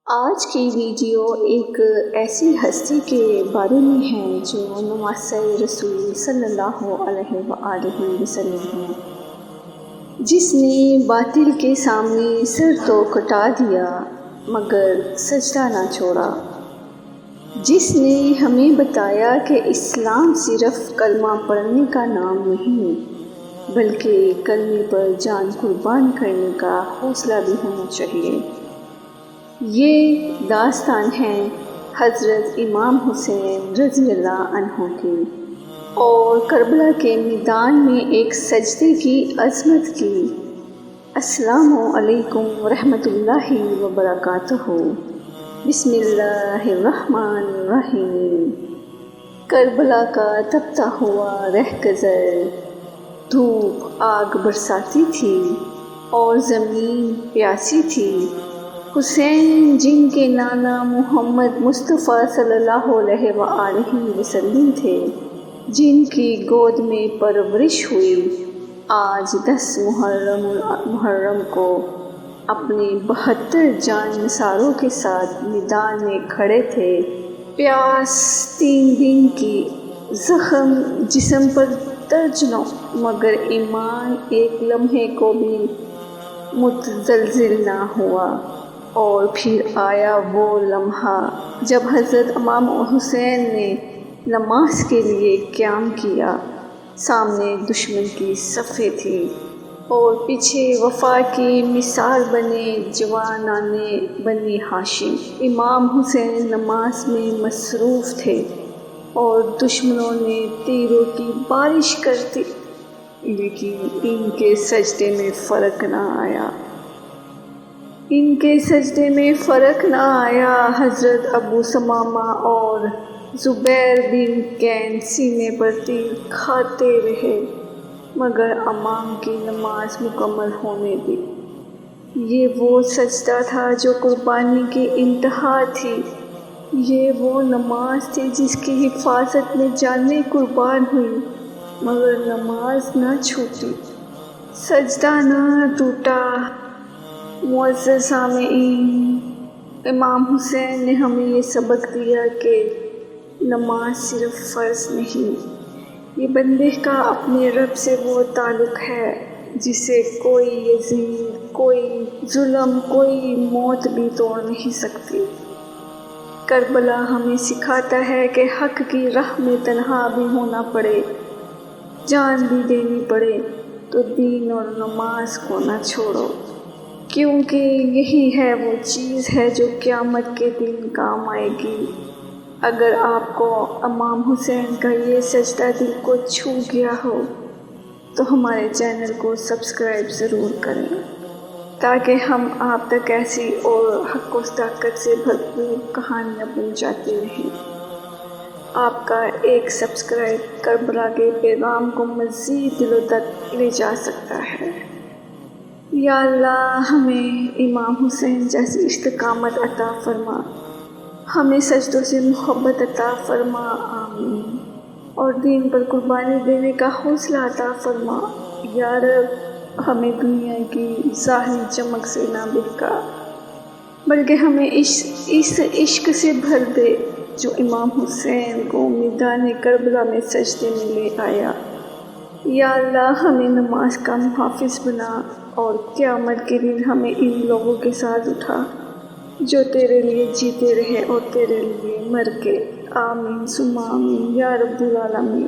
آج کی ویڈیو ایک ایسی ہستی کے بارے میں ہے جو نواسۂ رسول صلی اللہ علیہ وآلہ وسلم ہے، جس نے باطل کے سامنے سر تو کٹا دیا مگر سجدہ نہ چھوڑا، جس نے ہمیں بتایا کہ اسلام صرف کلمہ پڑھنے کا نام نہیں بلکہ کلمے پر جان قربان کرنے کا حوصلہ بھی ہونا چاہیے۔ یہ داستان ہے حضرت امام حسین رضی اللہ عنہ کی اور کربلا کے میدان میں ایک سجدے کی عظمت کی۔ السلام علیکم ورحمۃ اللہ وبرکاتہ۔ بسم اللہ الرحمن الرحیم۔ کربلا کا تپتا ہوا رہگذر دھوپ آگ برساتی تھی اور زمین پیاسی تھی۔ حسین جن کے نانا محمد مصطفیٰ صلی اللہ علیہ وآلہ وسلم تھے، جن کی گود میں پرورش ہوئی، آج 10 محرم کو اپنے 72 جان نثاروں کے ساتھ میدان میں کھڑے تھے۔ پیاس 3 دن کی، زخم جسم پر درجنوں، مگر ایمان ایک لمحے کو بھی متزلزل نہ ہوا۔ اور پھر آیا وہ لمحہ جب حضرت امام حسین نے نماز کے لیے قیام کیا۔ سامنے دشمن کی صفیں تھی اور پیچھے وفا کی مثال بنے جوانان بنی ہاشم۔ امام حسین نماز میں مصروف تھے اور دشمنوں نے تیروں کی بارش کر دی، لیکن ان کے سجدے میں فرق نہ آیا۔ حضرت ابو ثمامہ اور زبیر بن کین سینے پر تیر کھاتے رہے مگر امام کی نماز مکمل ہونے دی۔ یہ وہ سجدہ تھا جو قربانی کی انتہا تھی۔ یہ وہ نماز تھی جس کی حفاظت میں جانیں قربان ہوئی مگر نماز نہ چھوٹی، سجدہ نہ ٹوٹا۔ معزز سامعین، امام حسین نے ہمیں یہ سبق دیا کہ نماز صرف فرض نہیں، یہ بندے کا اپنے رب سے وہ تعلق ہے جسے کوئی یزید، کوئی ظلم، کوئی موت بھی توڑ نہیں سکتی۔ کربلا ہمیں سکھاتا ہے کہ حق کی راہ میں تنہا بھی ہونا پڑے، جان بھی دینی پڑے تو دین اور نماز کو نہ چھوڑو، کیونکہ یہی ہے وہ چیز ہے جو قیامت کے دن کام آئے گی۔ اگر آپ کو امام حسین کا یہ سجدہ دل کو چھو گیا ہو تو ہمارے چینل کو سبسکرائب ضرور کریں تاکہ ہم آپ تک ایسی اور حق و صداقت سے بھرپور کہانیاں پہنچاتے رہیں۔ آپ کا ایک سبسکرائب کربلا کے پیغام کو مزید دلوں تک لے جا سکتا ہے۔ یا اللہ، ہمیں امام حسین جیسی استقامت عطا فرما، ہمیں سجدوں سے محبت عطا فرما، آمین، اور دین پر قربانی دینے کا حوصلہ عطا فرما۔ یا رب، ہمیں دنیا کی ظاہری چمک سے نہ بہکا بلکہ ہمیں اس عشق سے بھر دے جو امام حسین کو میدان کربلا میں سجدے میں لے آیا۔ یا اللہ، ہمیں نماز کا محافظ بنا اور قیامت کے دن ہمیں ان لوگوں کے ساتھ اٹھا جو تیرے لیے جیتے رہے اور تیرے لیے مر گئے۔ آمین ثم آمین یا رب العالمین۔